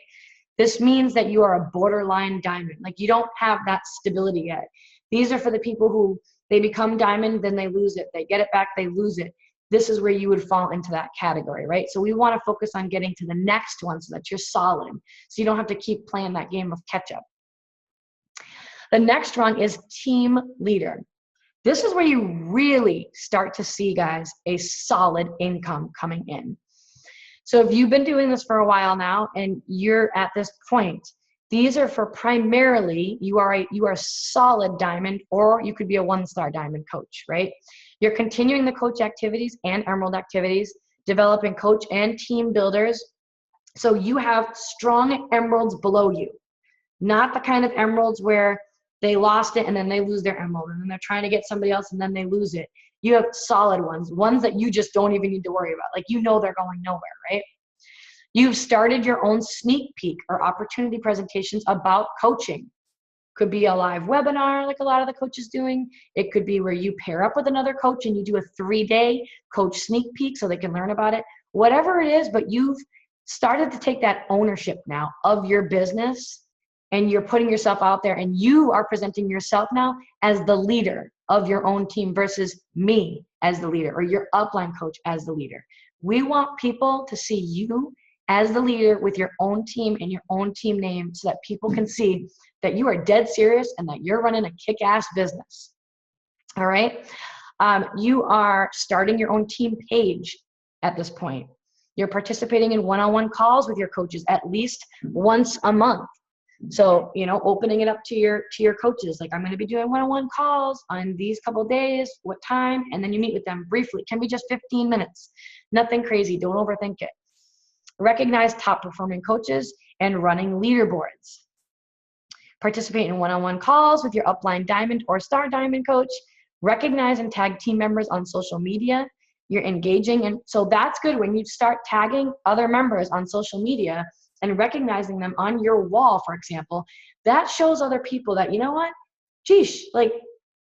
This means that you are a borderline Diamond. Like, you don't have that stability yet. These are for the people who, they become Diamond, then they lose it. They get it back, they lose it. This is where you would fall into that category, right? So we want to focus on getting to the next one so that you're solid, so you don't have to keep playing that game of catch up. The next rung is Team Leader. This is where you really start to see, guys, a solid income coming in. So if you've been doing this for a while now and you're at this point, these are for primarily, you are a solid Diamond, or you could be a 1-star Diamond coach, right? You're continuing the coach activities and Emerald activities, developing coach and team builders. So you have strong Emeralds below you, not the kind of Emeralds where they lost it and then they lose their Emerald and then they're trying to get somebody else and then they lose it. You have solid ones that you just don't even need to worry about. Like, they're going nowhere, right? You've started your own sneak peek or opportunity presentations about coaching. Could be a live webinar like a lot of the coaches doing. It could be where you pair up with another coach and you do a 3-day coach sneak peek so they can learn about it. Whatever it is, but you've started to take that ownership now of your business, and you're putting yourself out there and you are presenting yourself now as the leader of your own team versus me as the leader, or your upline coach as the leader. We want people to see you as the leader with your own team and your own team name, so that people can see that you are dead serious and that you're running a kick-ass business. All right. You are starting your own team page at this point. You're participating in one-on-one calls with your coaches at least once a month. So, opening it up to your coaches, like, I'm going to be doing one-on-one calls on these couple of days, what time, and then you meet with them briefly. It can be just 15 minutes. Nothing crazy. Don't overthink it. Recognize top performing coaches and running leaderboards. Participate in one-on-one calls with your upline Diamond or Star Diamond coach. Recognize and tag team members on social media. You're engaging, and so that's good when you start tagging other members on social media and recognizing them on your wall, for example. That shows other people that, geez, like,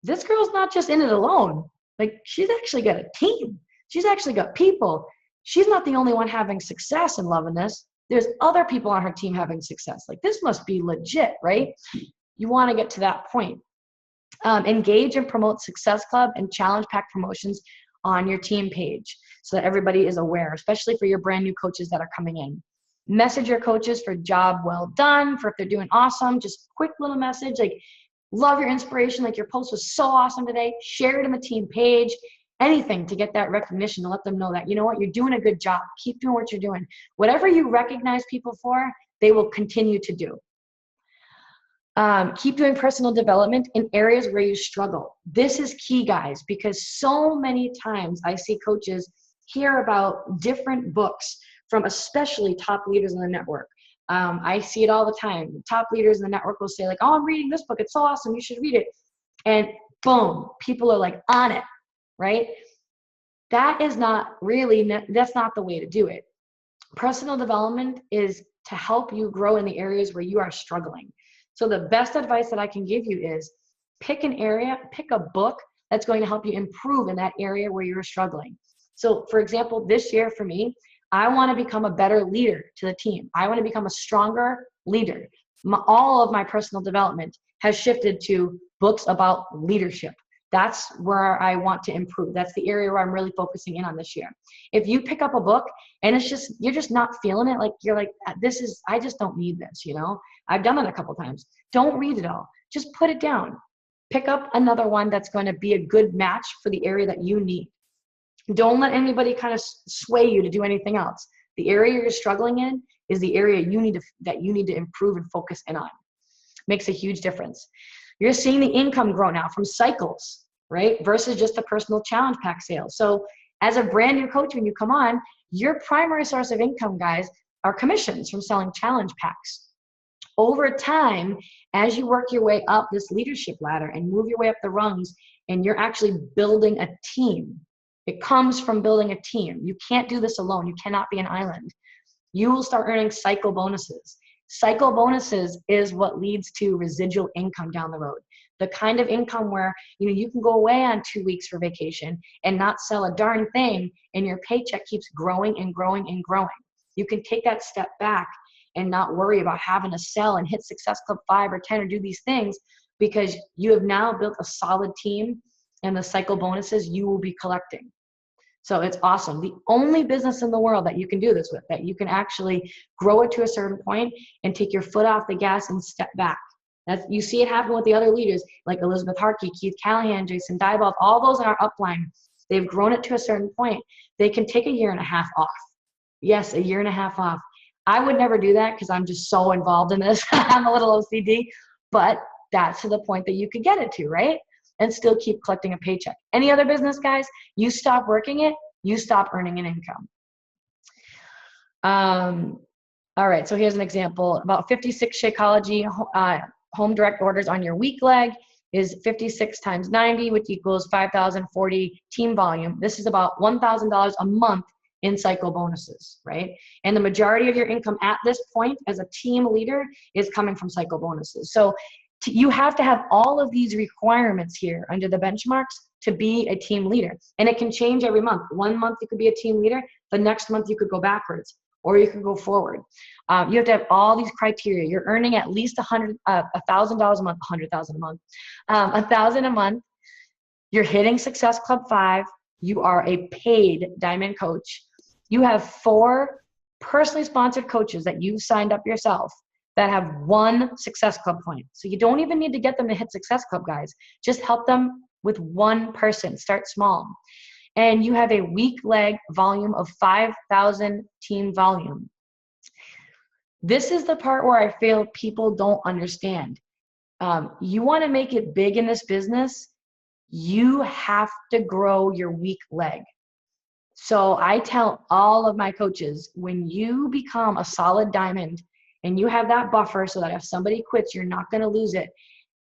this girl's not just in it alone. Like, she's actually got a team. She's actually got people. She's not the only one having success and loving this. There's other people on her team having success. Like, this must be legit, right? You want to get to that point. Engage and promote Success Club and Challenge Pack promotions on your team page so that everybody is aware, especially for your brand new coaches that are coming in. Message your coaches for job well done, for if they're doing awesome, just quick little message like, love your inspiration, like your post was so awesome today. Share it in the team page, anything to get that recognition, to let them know that, you know what, you're doing a good job. Keep doing what you're doing. Whatever you recognize people for, they will continue to do. Keep doing personal development in areas where you struggle. This is key, guys, because so many times I see coaches hear about different books from especially top leaders in the network. I see it all the time. Top leaders in the network will say like, oh, I'm reading this book. It's so awesome. You should read it. And boom, people are like on it, right? That is not really, that's not the way to do it. Personal development is to help you grow in the areas where you are struggling. So the best advice that I can give you is pick an area, pick a book that's going to help you improve in that area where you're struggling. So for example, this year for me, I want to become a better leader to the team. I want to become a stronger leader. All of my personal development has shifted to books about leadership. That's where I want to improve. That's the area where I'm really focusing in on this year. If you pick up a book and it's just, you're just not feeling it, like you're like, I just don't need this, you know? I've done it a couple times. Don't read it all. Just put it down. Pick up another one that's going to be a good match for the area that you need. Don't let anybody kind of sway you to do anything else. The area you're struggling in is the area that you need to improve and focus in on. Makes a huge difference. You're seeing the income grow now from cycles, right? Versus just the personal challenge pack sales. So as a brand new coach, when you come on, your primary source of income, guys, are commissions from selling challenge packs. Over time, as you work your way up this leadership ladder and move your way up the rungs, and you're actually building a team, it comes from building a team. You can't do this alone. You cannot be an island. You will start earning cycle bonuses. Cycle bonuses is what leads to residual income down the road. The kind of income where you can go away on 2 weeks for vacation and not sell a darn thing, and your paycheck keeps growing and growing and growing. You can take that step back and not worry about having to sell and hit Success Club 5 or 10 or do these things, because you have now built a solid team, and the cycle bonuses you will be collecting. So it's awesome. The only business in the world that you can do this with, that you can actually grow it to a certain point and take your foot off the gas and step back. You see it happen with the other leaders like Elizabeth Harkey, Keith Callahan, Jason Diebold, all those in our upline. They've grown it to a certain point. They can take a year and a half off. Yes, a year and a half off. I would never do that because I'm just so involved in this. I'm a little OCD, but that's to the point that you could get it to, right? And still keep collecting a paycheck. Any other business, guys, you stop working it, you stop earning an income. All right, so here's an example. About 56 Shakeology home direct orders on your week leg is 56 times 90, which equals 5,040 team volume. This is about $1,000 a month in cycle bonuses, right? And the majority of your income at this point as a team leader is coming from cycle bonuses. So you have to have all of these requirements here under the benchmarks to be a team leader. And it can change every month. 1 month you could be a team leader. The next month you could go backwards, or you could go forward. You have to have all these criteria. You're earning at least $1,000 a month, $100,000 a month, $1,000 a month. You're hitting Success Club 5. You are a paid Diamond coach. You have 4 personally sponsored coaches that you've signed up yourself that have 1 Success Club point. So you don't even need to get them to hit Success Club, guys. Just help them with 1 person. Start small. And you have a week leg volume of 5,000 team volume. This is the part where I feel people don't understand. You want to make it big in this business, you have to grow your week leg. So I tell all of my coaches, when you become a solid diamond and you have that buffer so that if somebody quits, you're not going to lose it,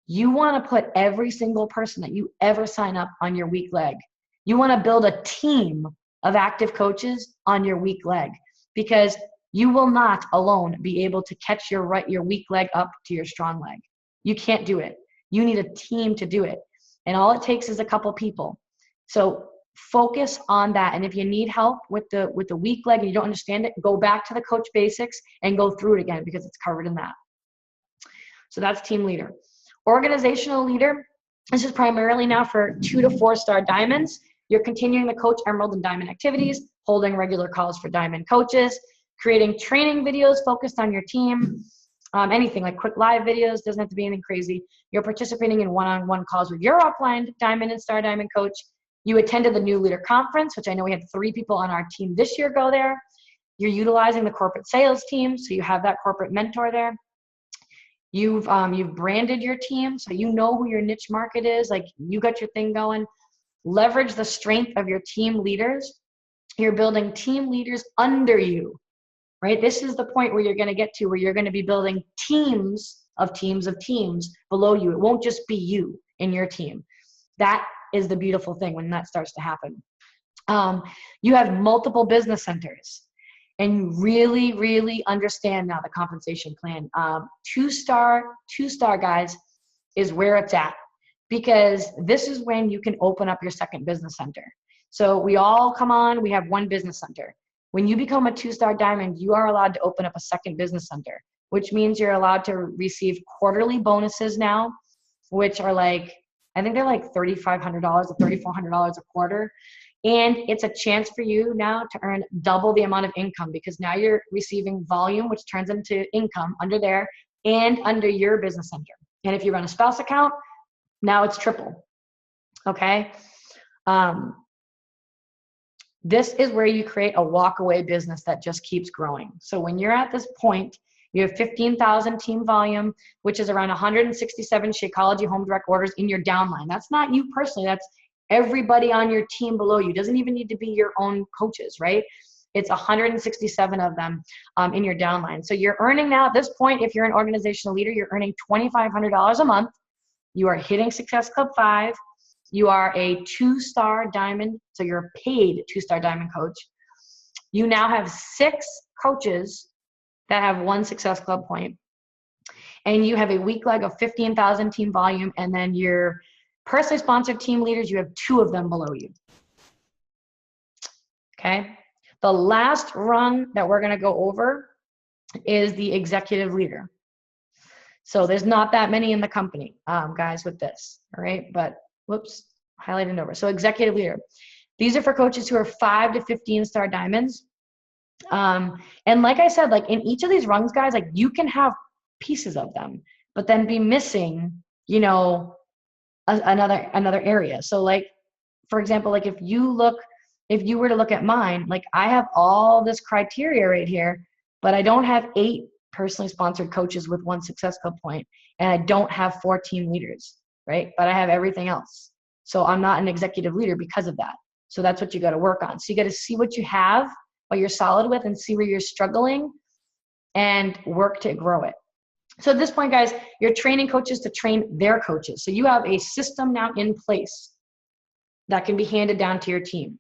you want to put every single person that you ever sign up on your weak leg. You want to build a team of active coaches on your weak leg, because you will not alone be able to catch your weak leg up to your strong leg. You can't do it. You need a team to do it. And all it takes is a couple people. So focus on that. And if you need help with the weak leg and you don't understand it, go back to the coach basics and go through it again, because it's covered in that. So that's team leader. Organizational leader This is primarily now for 2 to 4 star diamonds. You're continuing the coach emerald and diamond activities, holding regular calls for diamond coaches, creating training videos focused on your team, anything like quick live videos, doesn't have to be anything crazy. You're participating in one-on-one calls with your upline diamond and star diamond coach. You attended the New Leader Conference, which I know we had 3 people on our team this year go there. You're utilizing the corporate sales team, so you have that corporate mentor there. You've branded your team, so you know who your niche market is, like you got your thing going. Leverage the strength of your team leaders. You're building team leaders under you, right? This is the point where you're going to get to where you're going to be building teams of teams of teams below you. It won't just be you in your team. That is the beautiful thing when that starts to happen. You have multiple business centers, and you really, really understand now the compensation plan. 2-star guys is where it's at, because this is when you can open up your second business center. So we all come on, we have one business center. When you become a 2-star diamond, you are allowed to open up a second business center, which means you're allowed to receive quarterly bonuses now, which are like, I think they're like $3,500 to $3,400 a quarter. And it's a chance for you now to earn double the amount of income, because now you're receiving volume, which turns into income under there and under your business center. And if you run a spouse account, now it's triple. Okay. This is where you create a walk-away business that just keeps growing. So when you're at this point, you have 15,000 team volume, which is around 167 Shakeology home direct orders in your downline. That's not you personally. That's everybody on your team below you. It doesn't even need to be your own coaches, right? It's 167 of them in your downline. So you're earning now at this point, if you're an organizational leader, you're earning $2,500 a month. You are hitting Success Club 5. You are a 2-star diamond, so you're a paid 2-star diamond coach. You now have 6 coaches that have 1 Success Club point. And you have a week leg of 15,000 team volume, and then your personally sponsored team leaders, you have 2 of them below you. Okay? The last rung that we're going to go over is the executive leader. So there's not that many in the company, guys, with this, all right? But whoops, highlighted over. So executive leader. These are for coaches who are 5 to 15-star diamonds. And like I said, like in each of these rungs, guys, like you can have pieces of them, but then be missing, you know, another area. So like, for example, like if you were to look at mine, like I have all this criteria right here, but I don't have 8 personally sponsored coaches with 1 Success Club point, and I don't have 4 team leaders, right? But I have everything else. So I'm not an executive leader because of that. So that's what you got to work on. So you got to see what you have, what you're solid with, and see where you're struggling and work to grow it. So at this point, guys, you're training coaches to train their coaches. So you have a system now in place that can be handed down to your team.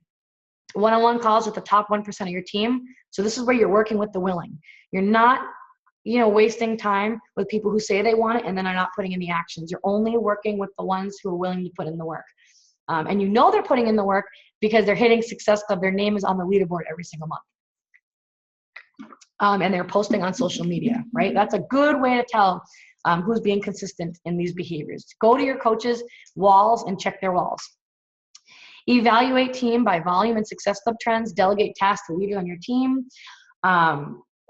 One-on-one calls with the top 1% of your team. So this is where you're working with the willing. You're not, you know, wasting time with people who say they want it and then are not putting in the actions. You're only working with the ones who are willing to put in the work. And you know they're putting in the work because they're hitting Success Club. Their name is on the leaderboard every single month. And they're posting on social media, right? That's a good way to tell who's being consistent in these behaviors. Go to your coaches' walls and check their walls. Evaluate team by volume and Success Club trends. Delegate tasks to leaders on your team.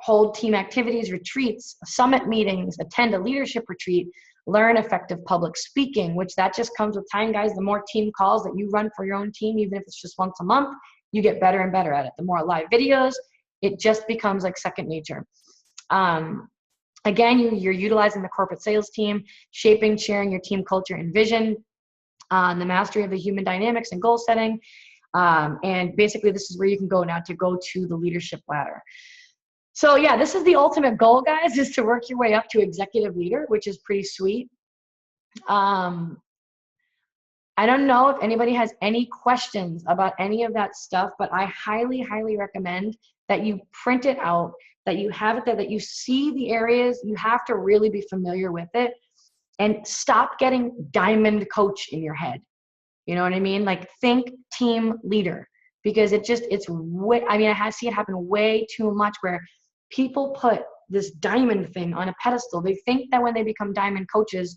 Hold team activities, retreats, summit meetings, attend a leadership retreat, learn effective public speaking, which that just comes with time, guys. The more team calls that you run for your own team, even if it's just once a month, you get better and better at it. The more live videos, it just becomes like second nature. Again, you're utilizing the corporate sales team, shaping, sharing your team culture and vision, the mastery of the human dynamics and goal setting. And basically this is where you can go now to go to the leadership ladder. So yeah, this is the ultimate goal, guys, is to work your way up to executive leader, which is pretty sweet. I don't know if anybody has any questions about any of that stuff, but I highly, highly recommend that you print it out, that you have it there, that you see the areas. You have to really be familiar with it and stop getting diamond coach in your head. You know what I mean? Like think team leader, because it's way, I mean, I see it happen way too much where people put this diamond thing on a pedestal. They think that when they become diamond coaches,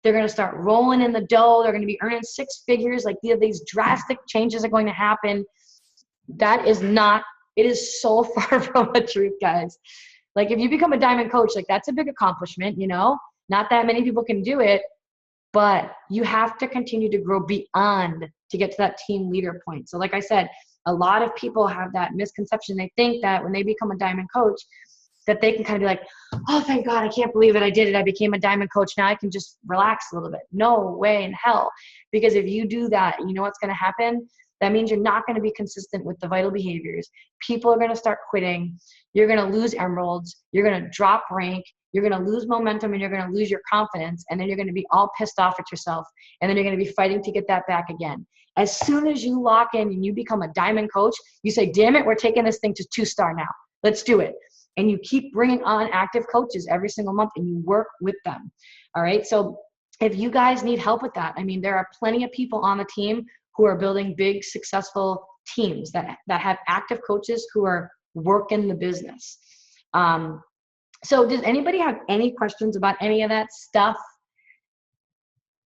They're going to start rolling in the dough. They're going to be earning 6 figures. Like these drastic changes are going to happen. That is not, it is so far from the truth, guys. Like if you become a diamond coach, like that's a big accomplishment, you know, not that many people can do it, but you have to continue to grow beyond to get to that team leader point. So like I said, a lot of people have that misconception. They think that when they become a diamond coach, that they can kind of be like, oh, thank God, I can't believe it. I did it. I became a diamond coach. Now I can just relax a little bit. No way in hell. Because if you do that, you know what's going to happen? That means you're not going to be consistent with the vital behaviors. People are going to start quitting. You're going to lose emeralds. You're going to drop rank. You're going to lose momentum, and you're going to lose your confidence. And then you're going to be all pissed off at yourself. And then you're going to be fighting to get that back again. As soon as you lock in and you become a diamond coach, you say, damn it, we're taking this thing to 2-star now. Let's do it. And you keep bringing on active coaches every single month, and you work with them. All right. So if you guys need help with that, I mean, there are plenty of people on the team who are building big, successful teams that have active coaches who are working the business. So does anybody have any questions about any of that stuff?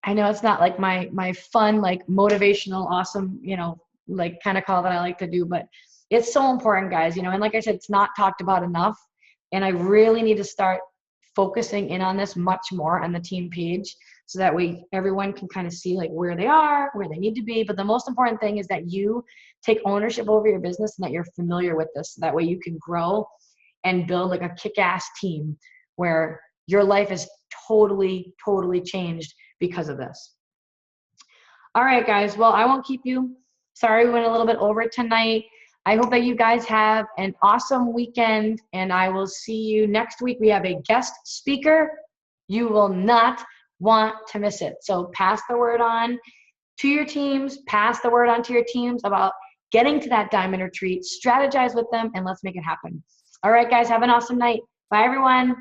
I know it's not like my fun, like motivational, awesome, you know, like kind of call that I like to do, but it's so important, guys, you know, and like I said, it's not talked about enough. And I really need to start focusing in on this much more on the team page, so that way everyone can kind of see like where they are, where they need to be. But the most important thing is that you take ownership over your business and that you're familiar with this. So that way you can grow and build like a kick-ass team where your life is totally, totally changed because of this. All right, guys. Well, I won't keep you. Sorry, we went a little bit over tonight. I hope that you guys have an awesome weekend, and I will see you next week. We have a guest speaker. You will not want to miss it. So pass the word on to your teams, pass the word on to your teams about getting to that diamond retreat, strategize with them, and let's make it happen. All right, guys, have an awesome night. Bye, everyone.